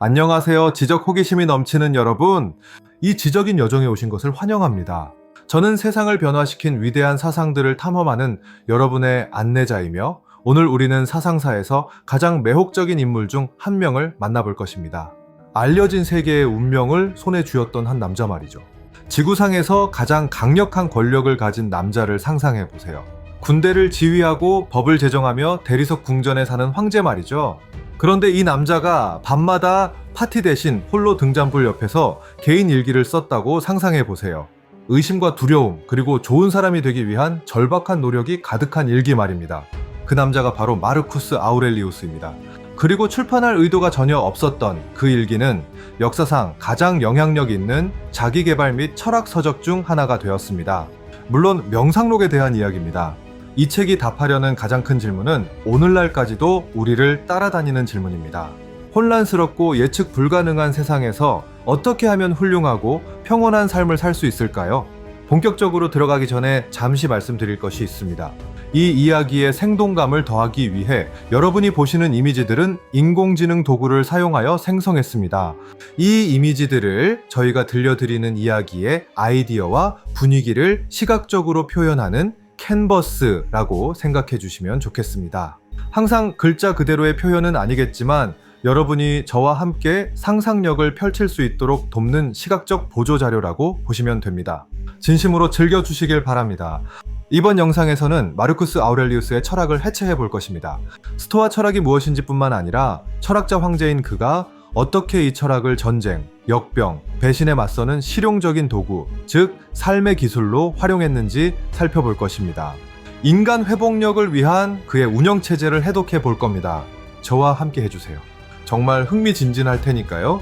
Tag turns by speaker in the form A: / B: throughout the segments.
A: 안녕하세요. 지적 호기심이 넘치는 여러분. 이 지적인 여정에 오신 것을 환영합니다. 저는 세상을 변화시킨 위대한 사상들을 탐험하는 여러분의 안내자이며 오늘 우리는 사상사에서 가장 매혹적인 인물 중 한 명을 만나볼 것입니다. 알려진 세계의 운명을 손에 쥐었던 한 남자 말이죠. 지구상에서 가장 강력한 권력을 가진 남자를 상상해 보세요. 군대를 지휘하고 법을 제정하며 대리석 궁전에 사는 황제 말이죠. 그런데 이 남자가 밤마다 파티 대신 홀로 등잔불 옆에서 개인 일기를 썼다고 상상해 보세요. 의심과 두려움, 그리고 좋은 사람이 되기 위한 절박한 노력이 가득한 일기 말입니다. 그 남자가 바로 마르쿠스 아우렐리우스입니다. 그리고 출판할 의도가 전혀 없었던 그 일기는 역사상 가장 영향력 있는 자기개발 및 철학 서적 중 하나가 되었습니다. 물론 명상록에 대한 이야기입니다. 이 책이 답하려는 가장 큰 질문은 오늘날까지도 우리를 따라다니는 질문입니다. 혼란스럽고 예측 불가능한 세상에서 어떻게 하면 훌륭하고 평온한 삶을 살 수 있을까요? 본격적으로 들어가기 전에 잠시 말씀드릴 것이 있습니다. 이 이야기에 생동감을 더하기 위해 여러분이 보시는 이미지들은 인공지능 도구를 사용하여 생성했습니다. 이 이미지들을 저희가 들려드리는 이야기의 아이디어와 분위기를 시각적으로 표현하는 캔버스라고 생각해 주시면 좋겠습니다. 항상 글자 그대로의 표현은 아니겠지만 여러분이 저와 함께 상상력을 펼칠 수 있도록 돕는 시각적 보조자료라고 보시면 됩니다. 진심으로 즐겨주시길 바랍니다. 이번 영상에서는 마르쿠스 아우렐리우스의 철학을 해체해 볼 것입니다. 스토아 철학이 무엇인지 뿐만 아니라 철학자 황제인 그가 어떻게 이 철학을 전쟁, 역병, 배신에 맞서는 실용적인 도구, 즉 삶의 기술로 활용했는지 살펴볼 것입니다. 인간 회복력을 위한 그의 운영체제를 해독해 볼 겁니다. 저와 함께 해주세요. 정말 흥미진진할 테니까요.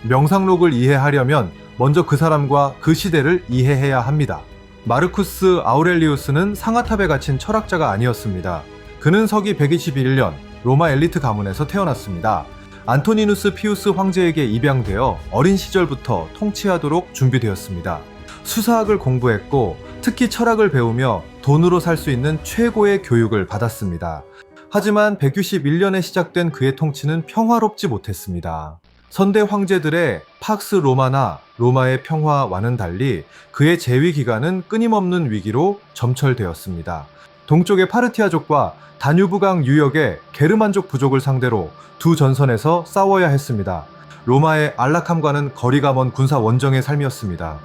A: 명상록을 이해하려면 먼저 그 사람과 그 시대를 이해해야 합니다. 마르쿠스 아우렐리우스는 상아탑에 갇힌 철학자가 아니었습니다. 그는 서기 121년 로마 엘리트 가문에서 태어났습니다. 안토니누스 피우스 황제에게 입양되어 어린 시절부터 통치하도록 준비되었습니다. 수사학을 공부했고 특히 철학을 배우며 돈으로 살 수 있는 최고의 교육을 받았습니다. 하지만 161년에 시작된 그의 통치는 평화롭지 못했습니다. 선대 황제들의 팍스 로마나 로마의 평화와는 달리 그의 재위 기간은 끊임없는 위기로 점철되었습니다. 동쪽의 파르티아족과 다뉴브강 유역의 게르만족 부족을 상대로 두 전선에서 싸워야 했습니다. 로마의 안락함과는 거리가 먼 군사 원정의 삶이었습니다.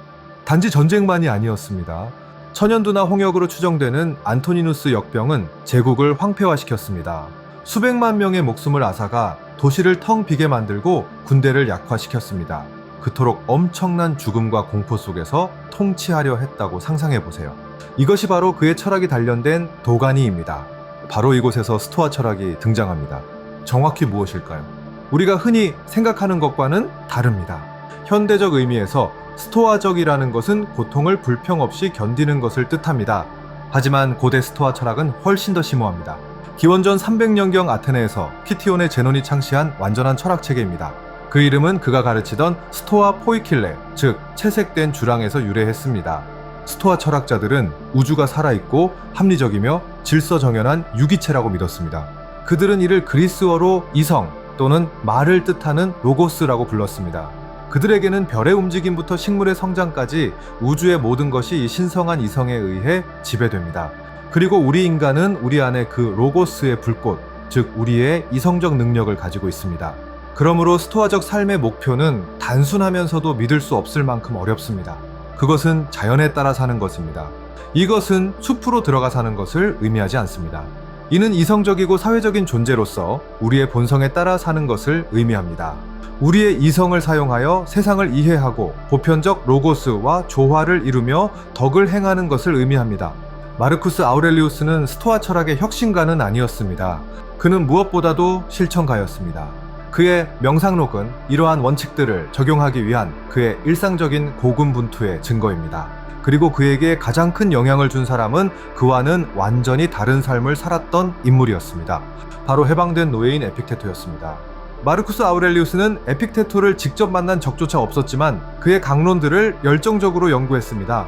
A: 단지 전쟁만이 아니었습니다. 천연두나 홍역으로 추정되는 안토니누스 역병은 제국을 황폐화시켰습니다. 수백만 명의 목숨을 앗아가 도시를 텅 비게 만들고 군대를 약화시켰습니다. 그토록 엄청난 죽음과 공포 속에서 통치하려 했다고 상상해보세요. 이것이 바로 그의 철학이 단련된 도가니입니다. 바로 이곳에서 스토아 철학이 등장합니다. 정확히 무엇일까요? 우리가 흔히 생각하는 것과는 다릅니다. 현대적 의미에서 스토아적이라는 것은 고통을 불평 없이 견디는 것을 뜻합니다. 하지만 고대 스토아 철학은 훨씬 더 심오합니다. 기원전 300년경 아테네에서 키티온의 제논이 창시한 완전한 철학 체계입니다. 그 이름은 그가 가르치던 스토아 포이킬레, 즉 채색된 주랑에서 유래했습니다. 스토아 철학자들은 우주가 살아있고 합리적이며 질서정연한 유기체라고 믿었습니다. 그들은 이를 그리스어로 이성 또는 말을 뜻하는 로고스라고 불렀습니다. 그들에게는 별의 움직임부터 식물의 성장까지 우주의 모든 것이 신성한 이성에 의해 지배됩니다. 그리고 우리 인간은 우리 안에 그 로고스의 불꽃, 즉 우리의 이성적 능력을 가지고 있습니다. 그러므로 스토아적 삶의 목표는 단순하면서도 믿을 수 없을 만큼 어렵습니다. 그것은 자연에 따라 사는 것입니다. 이것은 숲으로 들어가 사는 것을 의미하지 않습니다. 이는 이성적이고 사회적인 존재로서 우리의 본성에 따라 사는 것을 의미합니다. 우리의 이성을 사용하여 세상을 이해하고 보편적 로고스와 조화를 이루며 덕을 행하는 것을 의미합니다. 마르쿠스 아우렐리우스는 스토아 철학의 혁신가는 아니었습니다. 그는 무엇보다도 실천가였습니다. 그의 명상록은 이러한 원칙들을 적용하기 위한 그의 일상적인 고군분투의 증거입니다. 그리고 그에게 가장 큰 영향을 준 사람은 그와는 완전히 다른 삶을 살았던 인물이었습니다. 바로 해방된 노예인 에픽테토였습니다. 마르쿠스 아우렐리우스는 에픽테토를 직접 만난 적조차 없었지만 그의 강론들을 열정적으로 연구했습니다.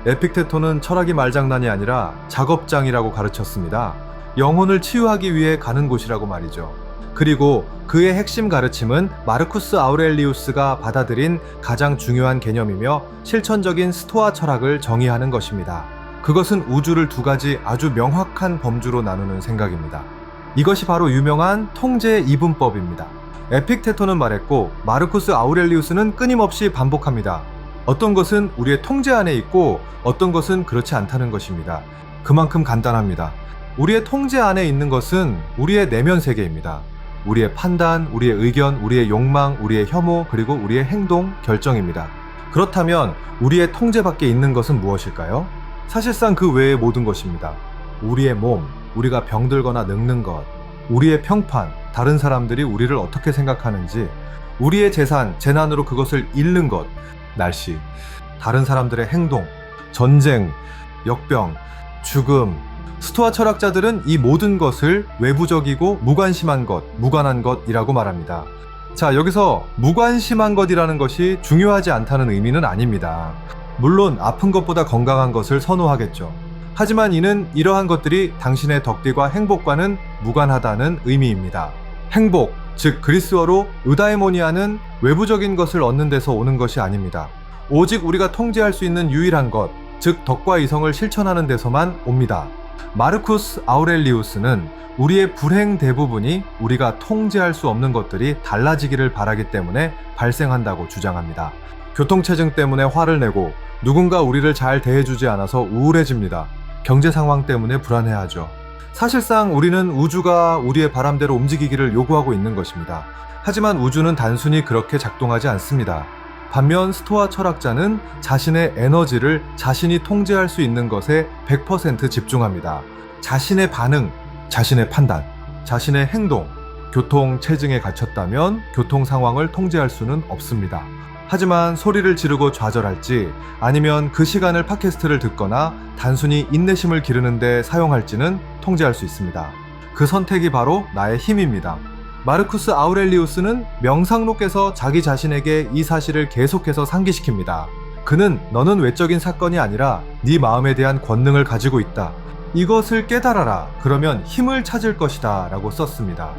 A: 에픽테토는 철학이 말장난이 아니라 작업장이라고 가르쳤습니다. 영혼을 치유하기 위해 가는 곳이라고 말이죠. 그리고 그의 핵심 가르침은 마르쿠스 아우렐리우스가 받아들인 가장 중요한 개념이며 실천적인 스토아 철학을 정의하는 것입니다. 그것은 우주를 두 가지 아주 명확한 범주로 나누는 생각입니다. 이것이 바로 유명한 통제 이분법입니다. 에픽테토는 말했고 마르쿠스 아우렐리우스는 끊임없이 반복합니다. 어떤 것은 우리의 통제 안에 있고 어떤 것은 그렇지 않다는 것입니다. 그만큼 간단합니다. 우리의 통제 안에 있는 것은 우리의 내면 세계입니다. 우리의 판단, 우리의 의견, 우리의 욕망, 우리의 혐오, 그리고 우리의 행동, 결정입니다. 그렇다면 우리의 통제 밖에 있는 것은 무엇일까요? 사실상 그 외의 모든 것입니다. 우리의 몸, 우리가 병들거나 늙는 것, 우리의 평판, 다른 사람들이 우리를 어떻게 생각하는지, 우리의 재산, 재난으로 그것을 잃는 것, 날씨, 다른 사람들의 행동, 전쟁, 역병, 죽음. 스토아 철학자들은 이 모든 것을 외부적이고 무관심한 것, 무관한 것이라고 말합니다. 자, 여기서 무관심한 것이라는 것이 중요하지 않다는 의미는 아닙니다. 물론 아픈 것보다 건강한 것을 선호하겠죠. 하지만 이는 이러한 것들이 당신의 덕들과 행복과는 무관하다는 의미입니다. 행복, 즉 그리스어로 의다이모니아는 외부적인 것을 얻는 데서 오는 것이 아닙니다. 오직 우리가 통제할 수 있는 유일한 것, 즉 덕과 이성을 실천하는 데서만 옵니다. 마르쿠스 아우렐리우스는 우리의 불행 대부분이 우리가 통제할 수 없는 것들이 달라지기를 바라기 때문에 발생한다고 주장합니다. 교통체증 때문에 화를 내고 누군가 우리를 잘 대해주지 않아서 우울해집니다. 경제 상황 때문에 불안해하죠. 사실상 우리는 우주가 우리의 바람대로 움직이기를 요구하고 있는 것입니다. 하지만 우주는 단순히 그렇게 작동하지 않습니다. 반면 스토아 철학자는 자신의 에너지를 자신이 통제할 수 있는 것에 100% 집중합니다. 자신의 반응, 자신의 판단, 자신의 행동, 교통체증에 갇혔다면 교통 상황을 통제할 수는 없습니다. 하지만 소리를 지르고 좌절할지 아니면 그 시간을 팟캐스트를 듣거나 단순히 인내심을 기르는데 사용할지는 통제할 수 있습니다. 그 선택이 바로 나의 힘입니다. 마르쿠스 아우렐리우스는 명상록에서 자기 자신에게 이 사실을 계속해서 상기시킵니다. 그는 너는 외적인 사건이 아니라 네 마음에 대한 권능을 가지고 있다. 이것을 깨달아라. 그러면 힘을 찾을 것이다. 라고 썼습니다.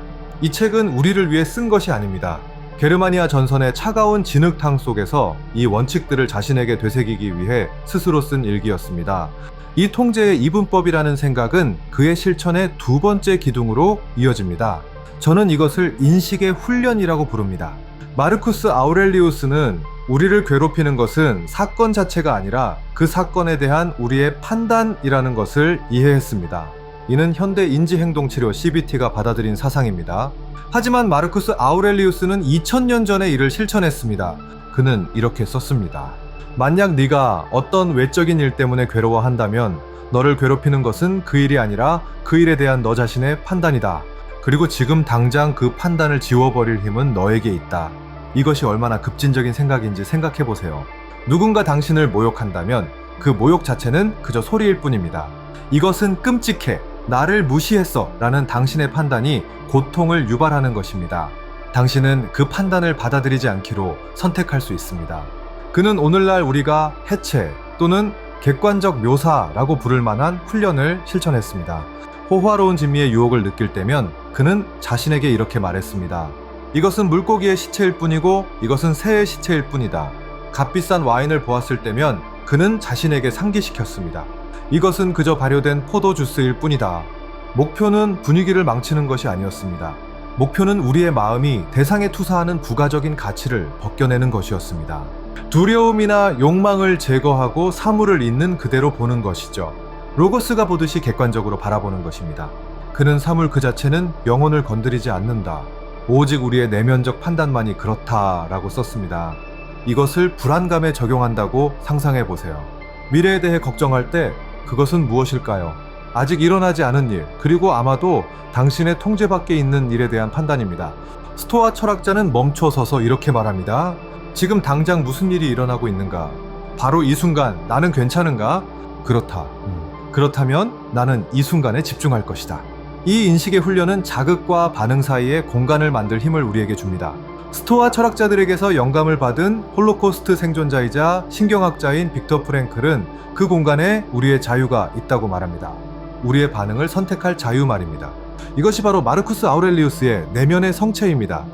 A: 이 책은 우리를 위해 쓴 것이 아닙니다. 게르마니아 전선의 차가운 진흙탕 속에서 이 원칙들을 자신에게 되새기기 위해 스스로 쓴 일기였습니다. 이 통제의 이분법이라는 생각은 그의 실천의 두 번째 기둥으로 이어집니다. 저는 이것을 인식의 훈련이라고 부릅니다. 마르쿠스 아우렐리우스는 우리를 괴롭히는 것은 사건 자체가 아니라 그 사건에 대한 우리의 판단이라는 것을 이해했습니다. 이는 현대 인지행동치료 CBT가 받아들인 사상입니다. 하지만 마르쿠스 아우렐리우스는 2000년 전에 이를 실천했습니다. 그는 이렇게 썼습니다. 만약 네가 어떤 외적인 일 때문에 괴로워한다면 너를 괴롭히는 것은 그 일이 아니라 그 일에 대한 너 자신의 판단이다. 그리고 지금 당장 그 판단을 지워버릴 힘은 너에게 있다. 이것이 얼마나 급진적인 생각인지 생각해보세요. 누군가 당신을 모욕한다면 그 모욕 자체는 그저 소리일 뿐입니다. 이것은 끔찍해, 나를 무시했어 라는 당신의 판단이 고통을 유발하는 것입니다. 당신은 그 판단을 받아들이지 않기로 선택할 수 있습니다. 그는 오늘날 우리가 해체 또는 객관적 묘사라고 부를 만한 훈련을 실천했습니다. 호화로운 진미의 유혹을 느낄 때면 그는 자신에게 이렇게 말했습니다. 이것은 물고기의 시체일 뿐이고 이것은 새의 시체일 뿐이다. 값비싼 와인을 보았을 때면 그는 자신에게 상기시켰습니다. 이것은 그저 발효된 포도 주스일 뿐이다. 목표는 분위기를 망치는 것이 아니었습니다. 목표는 우리의 마음이 대상에 투사하는 부가적인 가치를 벗겨내는 것이었습니다. 두려움이나 욕망을 제거하고 사물을 있는 그대로 보는 것이죠. 로고스가 보듯이 객관적으로 바라보는 것입니다. 그는 사물 그 자체는 영혼을 건드리지 않는다. 오직 우리의 내면적 판단만이 그렇다라고 썼습니다. 이것을 불안감에 적용한다고 상상해보세요. 미래에 대해 걱정할 때 그것은 무엇일까요? 아직 일어나지 않은 일, 그리고 아마도 당신의 통제 밖에 있는 일에 대한 판단입니다. 스토아 철학자는 멈춰서서 이렇게 말합니다. 지금 당장 무슨 일이 일어나고 있는가? 바로 이 순간 나는 괜찮은가? 그렇다. 그렇다면 나는 이 순간에 집중할 것이다. 이 인식의 훈련은 자극과 반응 사이에 공간을 만들 힘을 우리에게 줍니다. 스토아 철학자들에게서 영감을 받은 홀로코스트 생존자이자 신경학자인 빅터 프랭클은 그 공간에 우리의 자유가 있다고 말합니다. 우리의 반응을 선택할 자유 말입니다. 이것이 바로 마르쿠스 아우렐리우스의 내면의 성체입니다.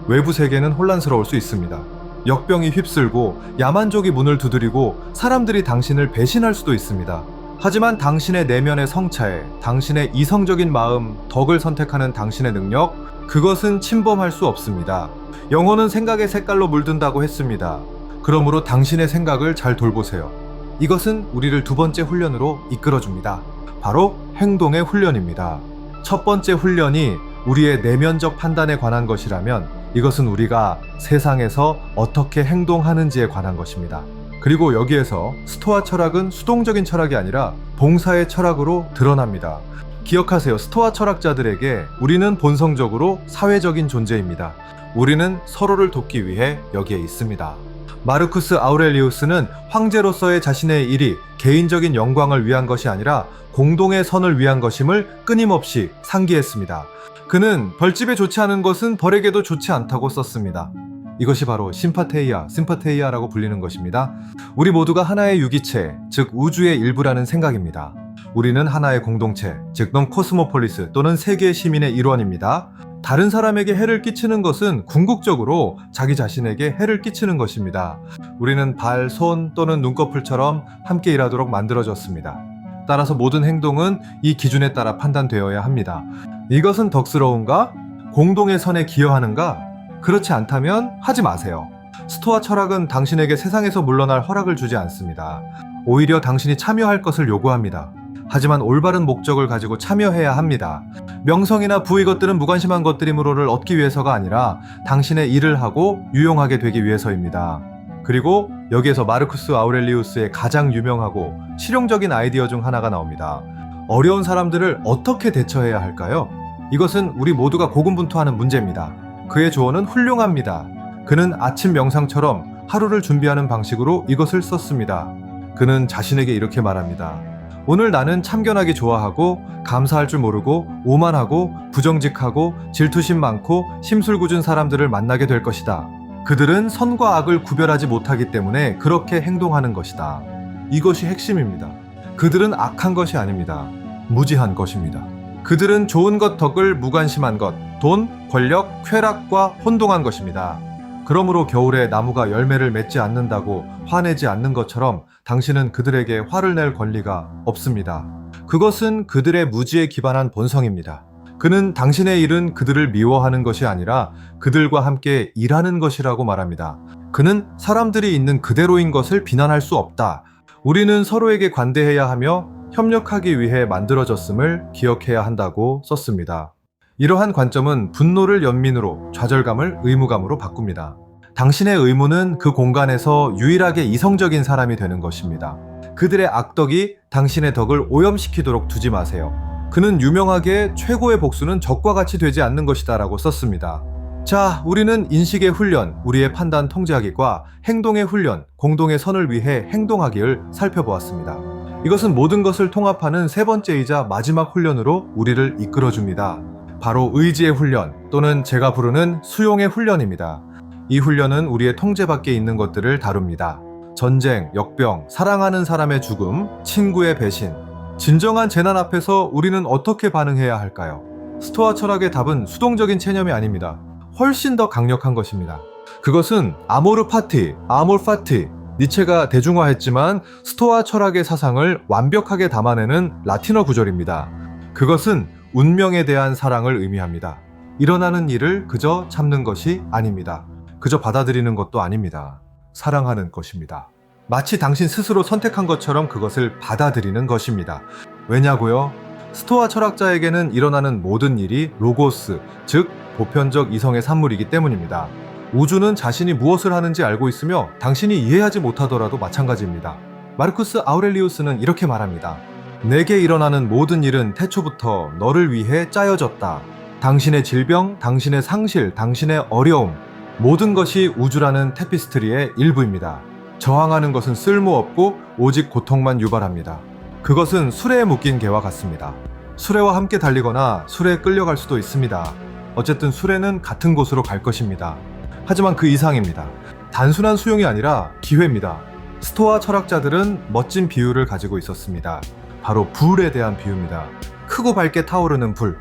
A: 외부 세계는 혼란스러울 수 있습니다. 역병이 휩쓸고 야만족이 문을 두드리고 사람들이 당신을 배신할 수도 있습니다. 하지만 당신의 내면의 성차에 당신의 이성적인 마음, 덕을 선택하는 당신의 능력, 그것은 침범할 수 없습니다. 영혼은 생각의 색깔로 물든다고 했습니다. 그러므로 당신의 생각을 잘 돌보세요. 이것은 우리를 두 번째 훈련으로 이끌어줍니다. 바로 행동의 훈련입니다. 첫 번째 훈련이 우리의 내면적 판단에 관한 것이라면 이것은 우리가 세상에서 어떻게 행동하는지에 관한 것입니다. 그리고 여기에서 스토아 철학은 수동적인 철학이 아니라 봉사의 철학으로 드러납니다. 기억하세요. 스토아 철학자들에게 우리는 본성적으로 사회적인 존재입니다. 우리는 서로를 돕기 위해 여기에 있습니다. 마르쿠스 아우렐리우스는 황제로서의 자신의 일이 개인적인 영광을 위한 것이 아니라 공동의 선을 위한 것임을 끊임없이 상기했습니다. 그는 벌집에 좋지 않은 것은 벌에게도 좋지 않다고 썼습니다. 이것이 바로 심파테이아라고 불리는 것입니다. 우리 모두가 하나의 유기체, 즉 우주의 일부라는 생각입니다. 우리는 하나의 공동체, 즉 넌 코스모폴리스 또는 세계의 시민의 일원입니다. 다른 사람에게 해를 끼치는 것은 궁극적으로 자기 자신에게 해를 끼치는 것입니다. 우리는 발, 손 또는 눈꺼풀처럼 함께 일하도록 만들어졌습니다. 따라서 모든 행동은 이 기준에 따라 판단되어야 합니다. 이것은 덕스러운가? 공동의 선에 기여하는가? 그렇지 않다면 하지 마세요. 스토아 철학은 당신에게 세상에서 물러날 허락을 주지 않습니다. 오히려 당신이 참여할 것을 요구합니다. 하지만 올바른 목적을 가지고 참여해야 합니다. 명성이나 부 이것들은 무관심한 것들이므로를 얻기 위해서가 아니라 당신의 일을 하고 유용하게 되기 위해서입니다. 그리고 여기에서 마르쿠스 아우렐리우스의 가장 유명하고 실용적인 아이디어 중 하나가 나옵니다. 어려운 사람들을 어떻게 대처해야 할까요? 이것은 우리 모두가 고군분투하는 문제입니다. 그의 조언은 훌륭합니다. 그는 아침 명상처럼 하루를 준비하는 방식으로 이것을 썼습니다. 그는 자신에게 이렇게 말합니다. 오늘 나는 참견하기 좋아하고 감사할 줄 모르고 오만하고 부정직하고 질투심 많고 심술궂은 사람들을 만나게 될 것이다. 그들은 선과 악을 구별하지 못하기 때문에 그렇게 행동하는 것이다. 이것이 핵심입니다. 그들은 악한 것이 아닙니다. 무지한 것입니다. 그들은 좋은 것 덕을 무관심한 것, 돈, 권력, 쾌락과 혼동한 것입니다. 그러므로 겨울에 나무가 열매를 맺지 않는다고 화내지 않는 것처럼 당신은 그들에게 화를 낼 권리가 없습니다. 그것은 그들의 무지에 기반한 본성입니다. 그는 당신의 일은 그들을 미워하는 것이 아니라 그들과 함께 일하는 것이라고 말합니다. 그는 사람들이 있는 그대로인 것을 비난할 수 없다. 우리는 서로에게 관대해야 하며 협력하기 위해 만들어졌음을 기억해야 한다고 썼습니다. 이러한 관점은 분노를 연민으로, 좌절감을 의무감으로 바꿉니다. 당신의 의무는 그 공간에서 유일하게 이성적인 사람이 되는 것입니다. 그들의 악덕이 당신의 덕을 오염시키도록 두지 마세요. 그는 유명하게 최고의 복수는 적과 같이 되지 않는 것이다 라고 썼습니다. 자, 우리는 인식의 훈련, 우리의 판단 통제하기과 행동의 훈련, 공동의 선을 위해 행동하기를 살펴보았습니다. 이것은 모든 것을 통합하는 세 번째이자 마지막 훈련으로 우리를 이끌어줍니다. 바로 의지의 훈련 또는 제가 부르는 수용의 훈련입니다. 이 훈련은 우리의 통제 밖에 있는 것들을 다룹니다. 전쟁, 역병, 사랑하는 사람의 죽음, 친구의 배신. 진정한 재난 앞에서 우리는 어떻게 반응해야 할까요? 스토아 철학의 답은 수동적인 체념이 아닙니다. 훨씬 더 강력한 것입니다. 그것은 아모르 파티, 아몰 파티, 니체가 대중화했지만 스토아 철학의 사상을 완벽하게 담아내는 라틴어 구절입니다. 그것은 운명에 대한 사랑을 의미합니다. 일어나는 일을 그저 참는 것이 아닙니다. 그저 받아들이는 것도 아닙니다. 사랑하는 것입니다. 마치 당신 스스로 선택한 것처럼 그것을 받아들이는 것입니다. 왜냐고요? 스토아 철학자에게는 일어나는 모든 일이 로고스, 즉 보편적 이성의 산물이기 때문입니다. 우주는 자신이 무엇을 하는지 알고 있으며 당신이 이해하지 못하더라도 마찬가지입니다. 마르쿠스 아우렐리우스는 이렇게 말합니다. 내게 일어나는 모든 일은 태초부터 너를 위해 짜여졌다. 당신의 질병, 당신의 상실, 당신의 어려움, 모든 것이 우주라는 테피스트리의 일부입니다. 저항하는 것은 쓸모없고 오직 고통만 유발합니다. 그것은 수레에 묶인 개와 같습니다. 수레와 함께 달리거나 수레에 끌려갈 수도 있습니다. 어쨌든 수레는 같은 곳으로 갈 것입니다. 하지만 그 이상입니다. 단순한 수용이 아니라 기회입니다. 스토아 철학자들은 멋진 비유를 가지고 있었습니다. 바로 불에 대한 비유입니다. 크고 밝게 타오르는 불.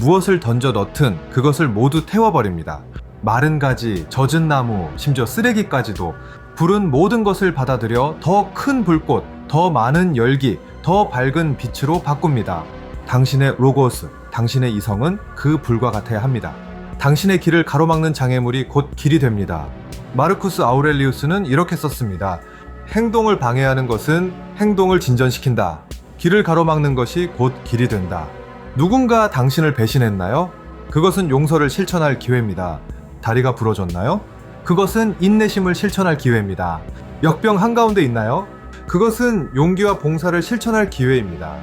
A: 무엇을 던져 넣든 그것을 모두 태워버립니다. 마른 가지, 젖은 나무, 심지어 쓰레기까지도 불은 모든 것을 받아들여 더 큰 불꽃, 더 많은 열기, 더 밝은 빛으로 바꿉니다. 당신의 로고스, 당신의 이성은 그 불과 같아야 합니다. 당신의 길을 가로막는 장애물이 곧 길이 됩니다. 마르쿠스 아우렐리우스는 이렇게 썼습니다. 행동을 방해하는 것은 행동을 진전시킨다. 길을 가로막는 것이 곧 길이 된다. 누군가 당신을 배신했나요? 그것은 용서를 실천할 기회입니다. 다리가 부러졌나요? 그것은 인내심을 실천할 기회입니다. 역병 한가운데 있나요? 그것은 용기와 봉사를 실천할 기회입니다.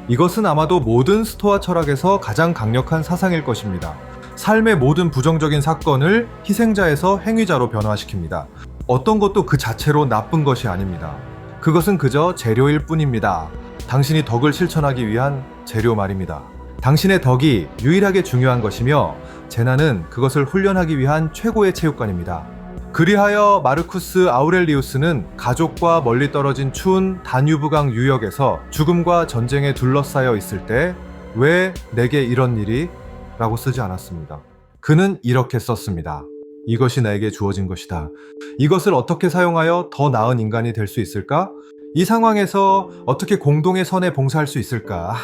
A: 이것은 아마도 모든 스토아 철학에서 가장 강력한 사상일 것입니다. 삶의 모든 부정적인 사건을 희생자에서 행위자로 변화시킵니다. 어떤 것도 그 자체로 나쁜 것이 아닙니다. 그것은 그저 재료일 뿐입니다. 당신이 덕을 실천하기 위한 재료 말입니다. 당신의 덕이 유일하게 중요한 것이며 재난은 그것을 훈련하기 위한 최고의 체육관입니다. 그리하여 마르쿠스 아우렐리우스는 가족과 멀리 떨어진 추운 다뉴브강 유역에서 죽음과 전쟁에 둘러싸여 있을 때 왜 내게 이런 일이? 라고 쓰지 않았습니다. 그는 이렇게 썼습니다. 이것이 나에게 주어진 것이다. 이것을 어떻게 사용하여 더 나은 인간이 될 수 있을까? 이 상황에서 어떻게 공동의 선에 봉사할 수 있을까?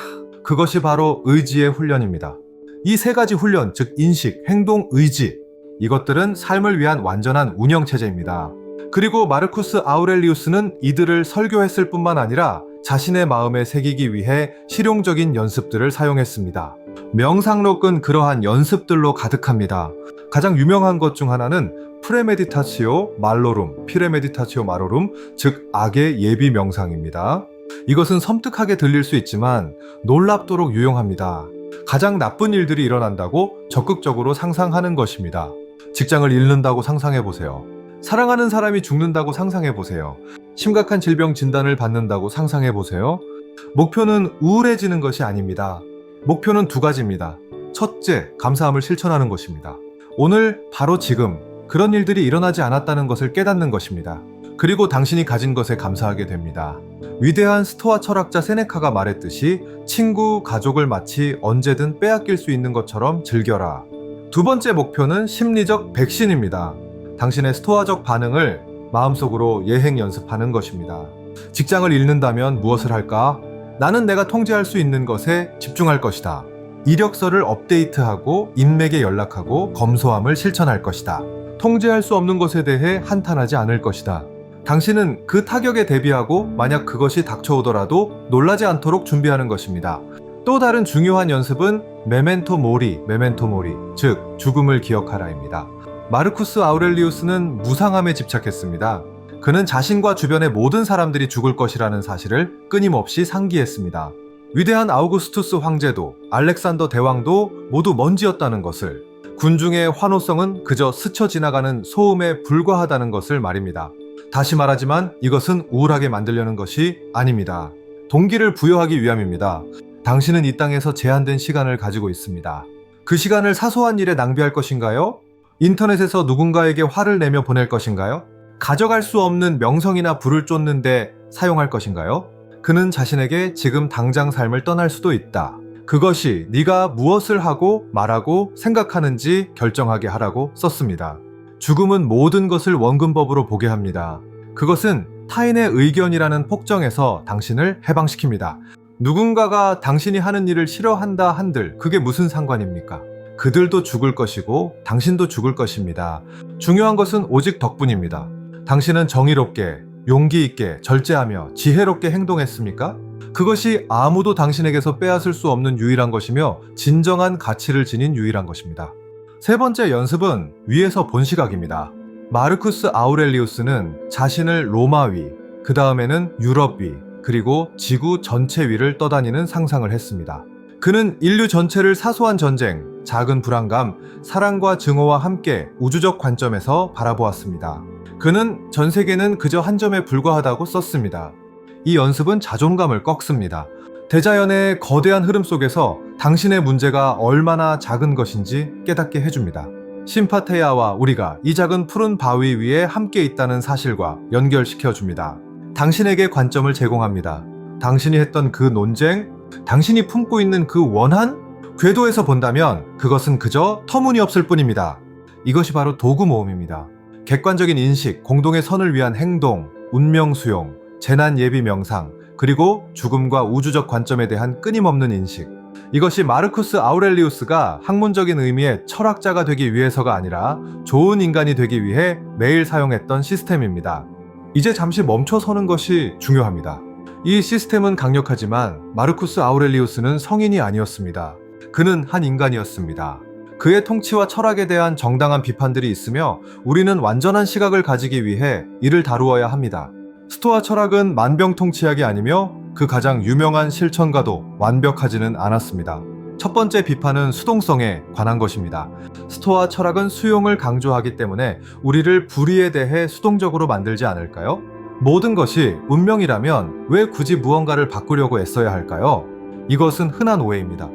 A: 그것이 바로 의지의 훈련입니다. 이 세 가지 훈련, 즉 인식, 행동, 의지, 이것들은 삶을 위한 완전한 운영체제입니다. 그리고 마르쿠스 아우렐리우스는 이들을 설교했을 뿐만 아니라 자신의 마음에 새기기 위해 실용적인 연습들을 사용했습니다. 명상록은 그러한 연습들로 가득합니다. 가장 유명한 것 중 하나는 프레메디타치오 말로룸, 피레메디타치오 마로룸, 즉 악의 예비 명상입니다. 이것은 섬뜩하게 들릴 수 있지만 놀랍도록 유용합니다. 가장 나쁜 일들이 일어난다고 적극적으로 상상하는 것입니다. 직장을 잃는다고 상상해보세요. 사랑하는 사람이 죽는다고 상상해보세요. 심각한 질병 진단을 받는다고 상상해보세요. 목표는 우울해지는 것이 아닙니다. 목표는 두 가지입니다. 첫째, 감사함을 실천하는 것입니다. 오늘 바로 지금 그런 일들이 일어나지 않았다는 것을 깨닫는 것입니다. 그리고 당신이 가진 것에 감사하게 됩니다. 위대한 스토아 철학자 세네카가 말했듯이 친구, 가족을 마치 언제든 빼앗길 수 있는 것처럼 즐겨라. 두 번째 목표는 심리적 백신입니다. 당신의 스토아적 반응을 마음속으로 예행 연습하는 것입니다. 직장을 잃는다면 무엇을 할까? 나는 내가 통제할 수 있는 것에 집중할 것이다. 이력서를 업데이트하고 인맥에 연락하고 검소함을 실천할 것이다. 통제할 수 없는 것에 대해 한탄하지 않을 것이다. 당신은 그 타격에 대비하고 만약 그것이 닥쳐오더라도 놀라지 않도록 준비하는 것입니다. 또 다른 중요한 연습은 메멘토 모리, 즉 죽음을 기억하라입니다. 마르쿠스 아우렐리우스는 무상함에 집착했습니다. 그는 자신과 주변의 모든 사람들이 죽을 것이라는 사실을 끊임없이 상기했습니다. 위대한 아우구스투스 황제도 알렉산더 대왕도 모두 먼지였다는 것을, 군중의 환호성은 그저 스쳐 지나가는 소음에 불과하다는 것을 말입니다. 다시 말하지만 이것은 우울하게 만들려는 것이 아닙니다. 동기를 부여하기 위함입니다. 당신은 이 땅에서 제한된 시간을 가지고 있습니다. 그 시간을 사소한 일에 낭비할 것인가요? 인터넷에서 누군가에게 화를 내며 보낼 것인가요? 가져갈 수 없는 명성이나 부를 쫓는데 사용할 것인가요? 그는 자신에게 지금 당장 삶을 떠날 수도 있다. 그것이 네가 무엇을 하고 말하고 생각하는지 결정하게 하라고 썼습니다. 죽음은 모든 것을 원근법으로 보게 합니다. 그것은 타인의 의견이라는 폭정에서 당신을 해방시킵니다. 누군가가 당신이 하는 일을 싫어한다 한들 그게 무슨 상관입니까? 그들도 죽을 것이고 당신도 죽을 것입니다. 중요한 것은 오직 덕분입니다. 당신은 정의롭게, 용기 있게, 절제하며 지혜롭게 행동했습니까? 그것이 아무도 당신에게서 빼앗을 수 없는 유일한 것이며 진정한 가치를 지닌 유일한 것입니다. 세 번째 연습은 위에서 본 시각입니다. 마르쿠스 아우렐리우스는 자신을 로마 위, 그 다음에는 유럽 위, 그리고 지구 전체 위를 떠다니는 상상을 했습니다. 그는 인류 전체를 사소한 전쟁, 작은 불안감, 사랑과 증오와 함께 우주적 관점에서 바라보았습니다. 그는 전 세계는 그저 한 점에 불과하다고 썼습니다. 이 연습은 자존감을 꺾습니다. 대자연의 거대한 흐름 속에서 당신의 문제가 얼마나 작은 것인지 깨닫게 해줍니다. 심파테야와 우리가 이 작은 푸른 바위 위에 함께 있다는 사실과 연결시켜줍니다. 당신에게 관점을 제공합니다. 당신이 했던 그 논쟁, 당신이 품고 있는 그 원한, 궤도에서 본다면 그것은 그저 터무니없을 뿐입니다. 이것이 바로 도구 모음입니다. 객관적인 인식, 공동의 선을 위한 행동, 운명 수용, 재난 예비 명상, 그리고 죽음과 우주적 관점에 대한 끊임없는 인식. 이것이 마르쿠스 아우렐리우스가 학문적인 의미의 철학자가 되기 위해서가 아니라 좋은 인간이 되기 위해 매일 사용했던 시스템입니다. 이제 잠시 멈춰서는 것이 중요합니다. 이 시스템은 강력하지만 마르쿠스 아우렐리우스는 성인이 아니었습니다. 그는 한 인간이었습니다. 그의 통치와 철학에 대한 정당한 비판들이 있으며 우리는 완전한 시각을 가지기 위해 이를 다루어야 합니다. 스토아 철학은 만병통치약이 아니며 그 가장 유명한 실천과도 완벽하지는 않았습니다. 첫 번째 비판은 수동성에 관한 것입니다. 스토아 철학은 수용을 강조하기 때문에 우리를 불의에 대해 수동적으로 만들지 않을까요? 모든 것이 운명이라면 왜 굳이 무언가를 바꾸려고 애써야 할까요? 이것은 흔한 오해입니다.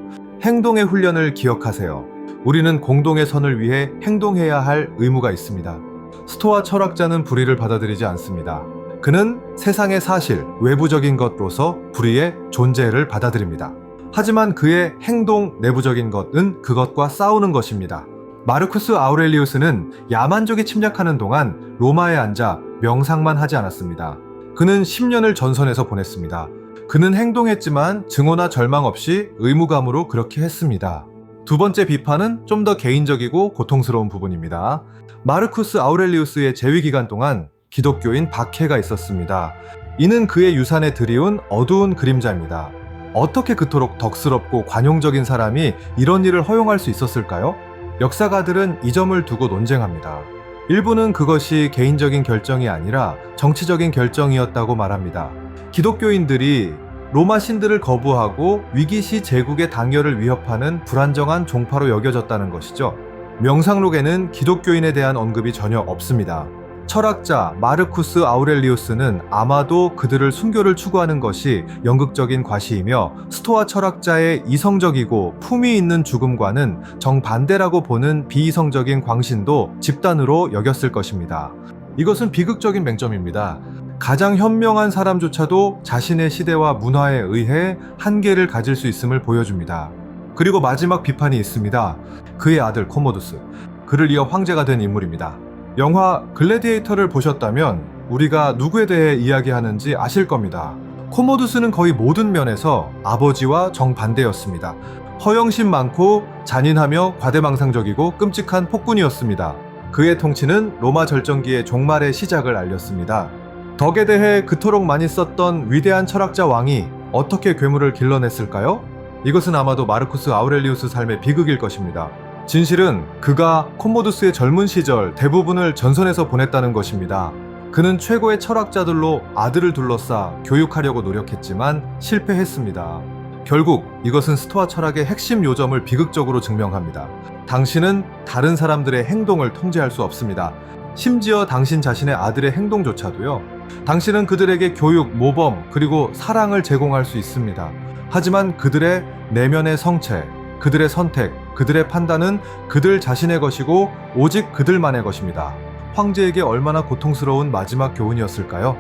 A: 행동의 훈련을 기억하세요. 우리는 공동의 선을 위해 행동해야 할 의무가 있습니다. 스토아 철학자는 불의를 받아들이지 않습니다. 그는 세상의 사실, 외부적인 것로서 불의의 존재를 받아들입니다. 하지만 그의 행동 내부적인 것은 그것과 싸우는 것입니다. 마르쿠스 아우렐리우스는 야만족이 침략하는 동안 로마에 앉아 명상만 하지 않았습니다. 그는 10년을 전선에서 보냈습니다. 그는 행동했지만 증오나 절망 없이 의무감으로 그렇게 했습니다. 두 번째 비판은 좀 더 개인적이고 고통스러운 부분입니다. 마르쿠스 아우렐리우스의 재위 기간 동안 기독교인 박해가 있었습니다. 이는 그의 유산에 드리운 어두운 그림자입니다. 어떻게 그토록 덕스럽고 관용적인 사람이 이런 일을 허용할 수 있었을까요? 역사가들은 이 점을 두고 논쟁합니다. 일부는 그것이 개인적인 결정이 아니라 정치적인 결정이었다고 말합니다. 기독교인들이 로마 신들을 거부하고 위기시 제국의 당열을 위협하는 불안정한 종파로 여겨졌다는 것이죠. 명상록에는 기독교인에 대한 언급이 전혀 없습니다. 철학자 마르쿠스 아우렐리우스는 아마도 그들을 순교를 추구하는 것이 연극적인 과시이며 스토아 철학자의 이성적이고 품위 있는 죽음과는 정반대라고 보는 비이성적인 광신도 집단으로 여겼을 것입니다. 이것은 비극적인 맹점입니다. 가장 현명한 사람조차도 자신의 시대와 문화에 의해 한계를 가질 수 있음을 보여줍니다. 그리고 마지막 비판이 있습니다. 그의 아들 코모두스, 그를 이어 황제가 된 인물입니다. 영화 글래디에이터를 보셨다면 우리가 누구에 대해 이야기하는지 아실 겁니다. 코모두스는 거의 모든 면에서 아버지와 정반대였습니다. 허영심 많고 잔인하며 과대망상적이고 끔찍한 폭군이었습니다. 그의 통치는 로마 절정기의 종말의 시작을 알렸습니다. 덕에 대해 그토록 많이 썼던 위대한 철학자 왕이 어떻게 괴물을 길러냈을까요? 이것은 아마도 마르쿠스 아우렐리우스 삶의 비극일 것입니다. 진실은 그가 코모두스의 젊은 시절 대부분을 전선에서 보냈다는 것입니다. 그는 최고의 철학자들로 아들을 둘러싸 교육하려고 노력했지만 실패했습니다. 결국 이것은 스토아 철학의 핵심 요점을 비극적으로 증명합니다. 당신은 다른 사람들의 행동을 통제할 수 없습니다. 심지어 당신 자신의 아들의 행동조차도요. 당신은 그들에게 교육, 모범, 그리고 사랑을 제공할 수 있습니다. 하지만 그들의 내면의 성체, 그들의 선택, 그들의 판단은 그들 자신의 것이고 오직 그들만의 것입니다. 황제에게 얼마나 고통스러운 마지막 교훈이었을까요?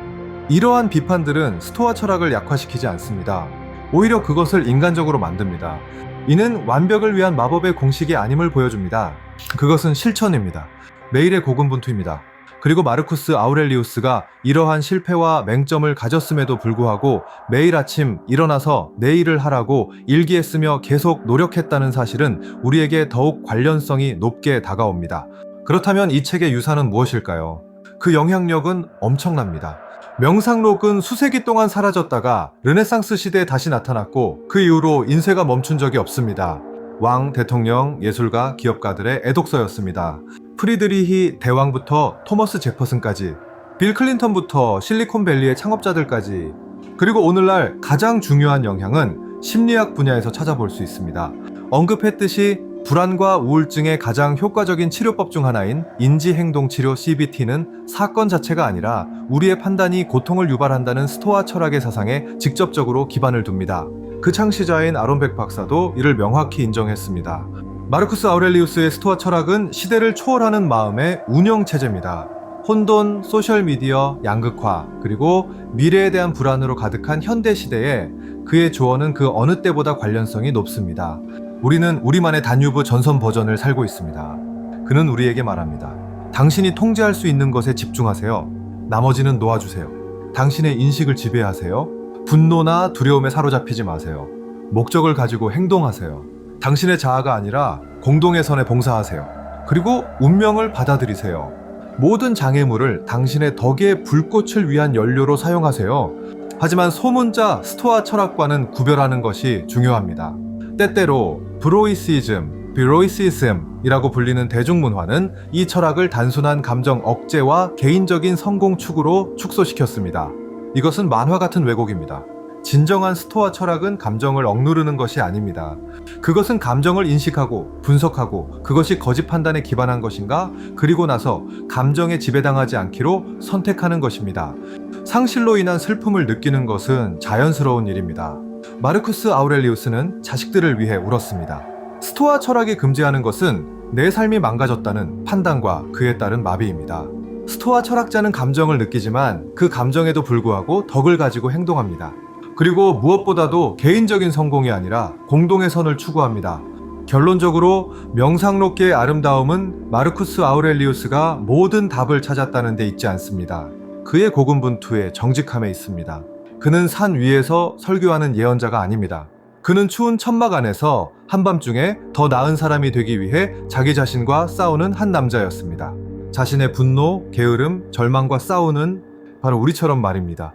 A: 이러한 비판들은 스토아 철학을 약화시키지 않습니다. 오히려 그것을 인간적으로 만듭니다. 이는 완벽을 위한 마법의 공식이 아님을 보여줍니다. 그것은 실천입니다. 매일의 고군분투입니다. 그리고 마르쿠스 아우렐리우스가 이러한 실패와 맹점을 가졌음에도 불구하고 매일 아침 일어나서 내 일을 하라고 일기했으며 계속 노력했다는 사실은 우리에게 더욱 관련성이 높게 다가옵니다. 그렇다면 이 책의 유산은 무엇일까요? 그 영향력은 엄청납니다. 명상록은 수세기 동안 사라졌다가 르네상스 시대에 다시 나타났고 그 이후로 인쇄가 멈춘 적이 없습니다. 왕, 대통령, 예술가, 기업가들의 애독서였습니다. 프리드리히 대왕부터 토머스 제퍼슨까지, 빌 클린턴부터 실리콘밸리의 창업자들까지, 그리고 오늘날 가장 중요한 영향은 심리학 분야에서 찾아볼 수 있습니다. 언급했듯이 불안과 우울증의 가장 효과적인 치료법 중 하나인 인지행동치료 CBT는 사건 자체가 아니라 우리의 판단이 고통을 유발한다는 스토아 철학의 사상에 직접적으로 기반을 둡니다. 그 창시자인 아론백 박사도 이를 명확히 인정했습니다. 마르쿠스 아우렐리우스의 스토아 철학은 시대를 초월하는 마음의 운영체제입니다. 혼돈, 소셜미디어, 양극화, 그리고 미래에 대한 불안으로 가득한 현대 시대에 그의 조언은 그 어느 때보다 관련성이 높습니다. 우리는 우리만의 단유부 전선 버전을 살고 있습니다. 그는 우리에게 말합니다. 당신이 통제할 수 있는 것에 집중하세요. 나머지는 놓아주세요. 당신의 인식을 지배하세요. 분노나 두려움에 사로잡히지 마세요. 목적을 가지고 행동하세요. 당신의 자아가 아니라 공동의 선에 봉사하세요. 그리고 운명을 받아들이세요. 모든 장애물을 당신의 덕의 불꽃을 위한 연료로 사용하세요. 하지만 소문자 스토아 철학과는 구별하는 것이 중요합니다. 때때로 브로이시즘, 비로이시즘이라고 불리는 대중문화는 이 철학을 단순한 감정 억제와 개인적인 성공 추구로 축소시켰습니다. 이것은 만화 같은 왜곡입니다. 진정한 스토아 철학은 감정을 억누르는 것이 아닙니다. 그것은 감정을 인식하고 분석하고 그것이 거짓 판단에 기반한 것인가? 그리고 나서 감정에 지배당하지 않기로 선택하는 것입니다. 상실로 인한 슬픔을 느끼는 것은 자연스러운 일입니다. 마르쿠스 아우렐리우스는 자식들을 위해 울었습니다. 스토아 철학이 금지하는 것은 내 삶이 망가졌다는 판단과 그에 따른 마비입니다. 스토아 철학자는 감정을 느끼지만 그 감정에도 불구하고 덕을 가지고 행동합니다. 그리고 무엇보다도 개인적인 성공이 아니라 공동의 선을 추구합니다. 결론적으로 명상록계의 아름다움은 마르쿠스 아우렐리우스가 모든 답을 찾았다는 데 있지 않습니다. 그의 고군분투의 정직함에 있습니다. 그는 산 위에서 설교하는 예언자가 아닙니다. 그는 추운 천막 안에서 한밤중에 더 나은 사람이 되기 위해 자기 자신과 싸우는 한 남자였습니다. 자신의 분노, 게으름, 절망과 싸우는 바로 우리처럼 말입니다.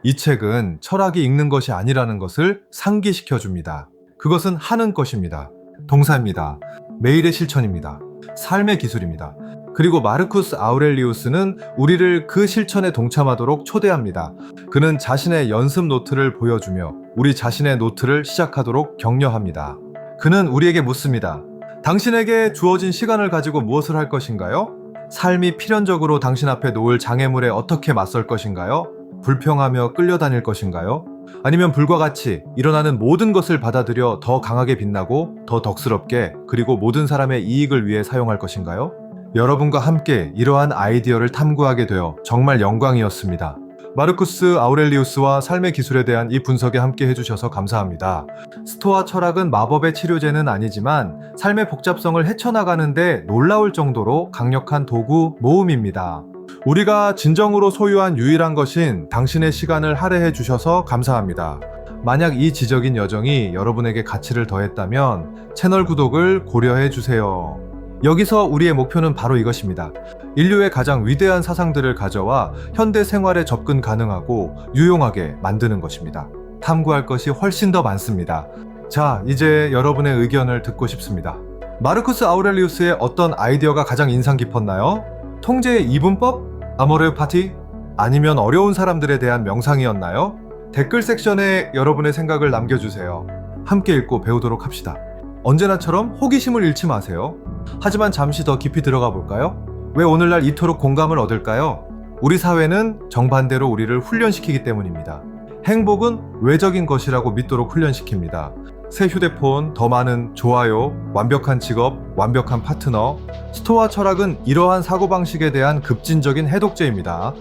A: 이 책은 철학이 읽는 것이 아니라는 것을 상기시켜줍니다. 그것은 하는 것입니다. 동사입니다. 매일의 실천입니다. 삶의 기술입니다. 그리고 마르쿠스 아우렐리우스는 우리를 그 실천에 동참하도록 초대합니다. 그는 자신의 연습 노트를 보여주며 우리 자신의 노트를 시작하도록 격려합니다. 그는 우리에게 묻습니다. 당신에게 주어진 시간을 가지고 무엇을 할 것인가요? 삶이 필연적으로 당신 앞에 놓을 장애물에 어떻게 맞설 것인가요? 불평하며 끌려다닐 것인가요? 아니면 불과 같이 일어나는 모든 것을 받아들여 더 강하게 빛나고 더 덕스럽게 그리고 모든 사람의 이익을 위해 사용할 것인가요? 여러분과 함께 이러한 아이디어를 탐구하게 되어 정말 영광이었습니다. 마르쿠스 아우렐리우스와 삶의 기술에 대한 이 분석에 함께 해주셔서 감사합니다. 스토아 철학은 마법의 치료제는 아니지만 삶의 복잡성을 헤쳐나가는데 놀라울 정도로 강력한 도구 모음입니다. 우리가 진정으로 소유한 유일한 것인 당신의 시간을 할애해 주셔서 감사합니다. 만약 이 지적인 여정이 여러분에게 가치를 더했다면 채널 구독을 고려해 주세요. 여기서 우리의 목표는 바로 이것입니다. 인류의 가장 위대한 사상들을 가져와 현대 생활에 접근 가능하고 유용하게 만드는 것입니다. 탐구할 것이 훨씬 더 많습니다. 자, 이제 여러분의 의견을 듣고 싶습니다. 마르쿠스 아우렐리우스의 어떤 아이디어가 가장 인상 깊었나요? 통제의 이분법? 아모르 파티? 아니면 어려운 사람들에 대한 명상이었나요? 댓글 섹션에 여러분의 생각을 남겨주세요. 함께 읽고 배우도록 합시다. 언제나처럼 호기심을 잃지 마세요. 하지만 잠시 더 깊이 들어가 볼까요? 왜 오늘날 이토록 공감을 얻을까요? 우리 사회는 정반대로 우리를 훈련시키기 때문입니다. 행복은 외적인 것이라고 믿도록 훈련시킵니다. 새 휴대폰, 더 많은 좋아요, 완벽한 직업, 완벽한 파트너. 스토아 철학은 이러한 사고방식에 대한 급진적인 해독제입니다.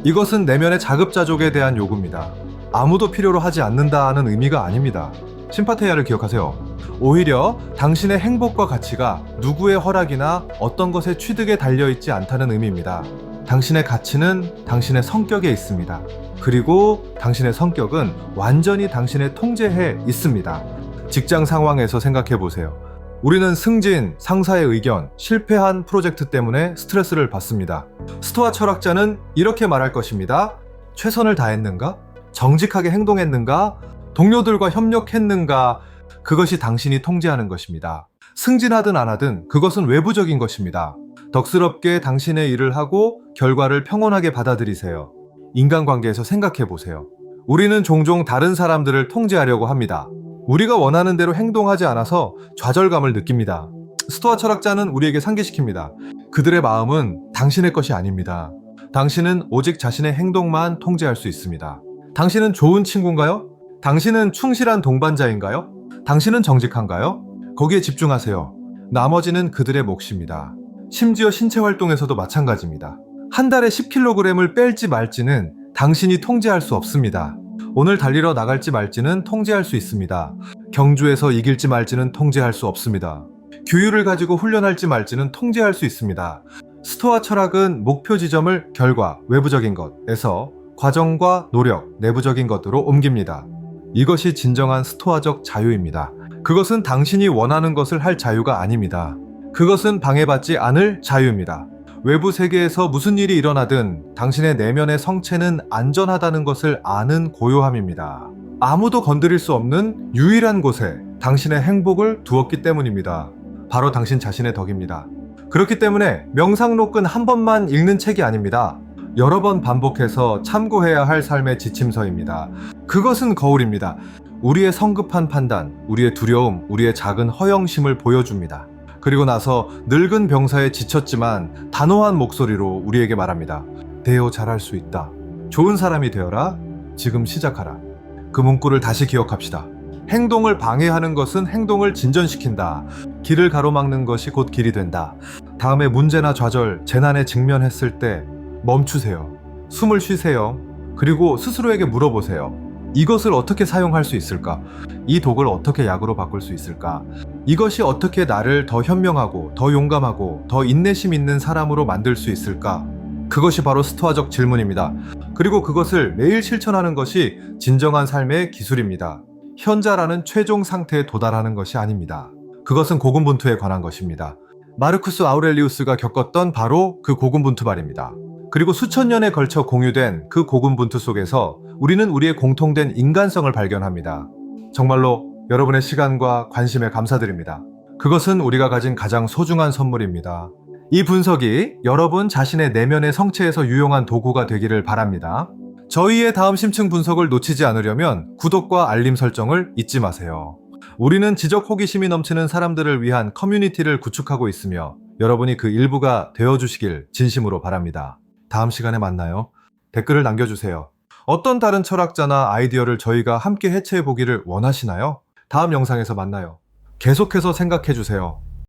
A: 이것은 내면의 자급자족에 대한 요구입니다. 아무도 필요로 하지 않는다는 의미가 아닙니다. 심파테이아를 기억하세요. 오히려 당신의 행복과 가치가 누구의 허락이나 어떤 것의 취득에 달려있지 않다는 의미입니다. 당신의 가치는 당신의 성격에 있습니다. 그리고 당신의 성격은 완전히 당신의 통제에 있습니다. 직장 상황에서 생각해 보세요. 우리는 승진, 상사의 의견, 실패한 프로젝트 때문에 스트레스를 받습니다. 스토아 철학자는 이렇게 말할 것입니다. 최선을 다했는가? 정직하게 행동했는가? 동료들과 협력했는가? 그것이 당신이 통제하는 것입니다. 승진하든 안 하든 그것은 외부적인 것입니다. 덕스럽게 당신의 일을 하고 결과를 평온하게 받아들이세요. 인간관계에서 생각해 보세요. 우리는 종종 다른 사람들을 통제하려고 합니다. 우리가 원하는 대로 행동하지 않아서 좌절감을 느낍니다. 스토아 철학자는 우리에게 상기시킵니다. 그들의 마음은 당신의 것이 아닙니다. 당신은 오직 자신의 행동만 통제할 수 있습니다. 당신은 좋은 친구인가요? 당신은 충실한 동반자인가요? 당신은 정직한가요? 거기에 집중하세요. 나머지는 그들의 몫입니다. 심지어 신체 활동에서도 마찬가지입니다. 한 달에 10kg을 뺄지 말지는 당신이 통제할 수 없습니다. 오늘 달리러 나갈지 말지는 통제할 수 있습니다. 경주에서 이길지 말지는 통제할 수 없습니다. 규율을 가지고 훈련할지 말지는 통제할 수 있습니다. 스토아 철학은 목표 지점을 결과, 외부적인 것에서 과정과 노력, 내부적인 것으로 옮깁니다. 이것이 진정한 스토아적 자유입니다. 그것은 당신이 원하는 것을 할 자유가 아닙니다. 그것은 방해받지 않을 자유입니다. 외부 세계에서 무슨 일이 일어나든 당신의 내면의 성체는 안전하다는 것을 아는 고요함입니다. 아무도 건드릴 수 없는 유일한 곳에 당신의 행복을 두었기 때문입니다. 바로 당신 자신의 덕입니다. 그렇기 때문에 명상록은 한 번만 읽는 책이 아닙니다. 여러 번 반복해서 참고해야 할 삶의 지침서입니다. 그것은 거울입니다. 우리의 성급한 판단, 우리의 두려움, 우리의 작은 허영심을 보여줍니다. 그리고 나서 늙은 병사에 지쳤지만 단호한 목소리로 우리에게 말합니다. 데오 잘할 수 있다. 좋은 사람이 되어라. 지금 시작하라. 그 문구를 다시 기억합시다. 행동을 방해하는 것은 행동을 진전시킨다. 길을 가로막는 것이 곧 길이 된다. 다음에 문제나 좌절, 재난에 직면했을 때 멈추세요. 숨을 쉬세요. 그리고 스스로에게 물어보세요. 이것을 어떻게 사용할 수 있을까? 이 독을 어떻게 약으로 바꿀 수 있을까? 이것이 어떻게 나를 더 현명하고 더 용감하고 더 인내심 있는 사람으로 만들 수 있을까? 그것이 바로 스토아적 질문입니다. 그리고 그것을 매일 실천하는 것이 진정한 삶의 기술입니다. 현자라는 최종 상태에 도달하는 것이 아닙니다. 그것은 고군분투에 관한 것입니다. 마르쿠스 아우렐리우스가 겪었던 바로 그 고군분투 말입니다. 그리고 수천 년에 걸쳐 공유된 그 고군분투 속에서 우리는 우리의 공통된 인간성을 발견합니다. 정말로 여러분의 시간과 관심에 감사드립니다. 그것은 우리가 가진 가장 소중한 선물입니다. 이 분석이 여러분 자신의 내면의 성체에서 유용한 도구가 되기를 바랍니다. 저희의 다음 심층 분석을 놓치지 않으려면 구독과 알림 설정을 잊지 마세요. 우리는 지적 호기심이 넘치는 사람들을 위한 커뮤니티를 구축하고 있으며 여러분이 그 일부가 되어주시길 진심으로 바랍니다. 다음 시간에 만나요. 댓글을 남겨주세요. 어떤 다른 철학자나 아이디어를 저희가 함께 해체해보기를 원하시나요? 다음 영상에서 만나요. 계속해서 생각해주세요.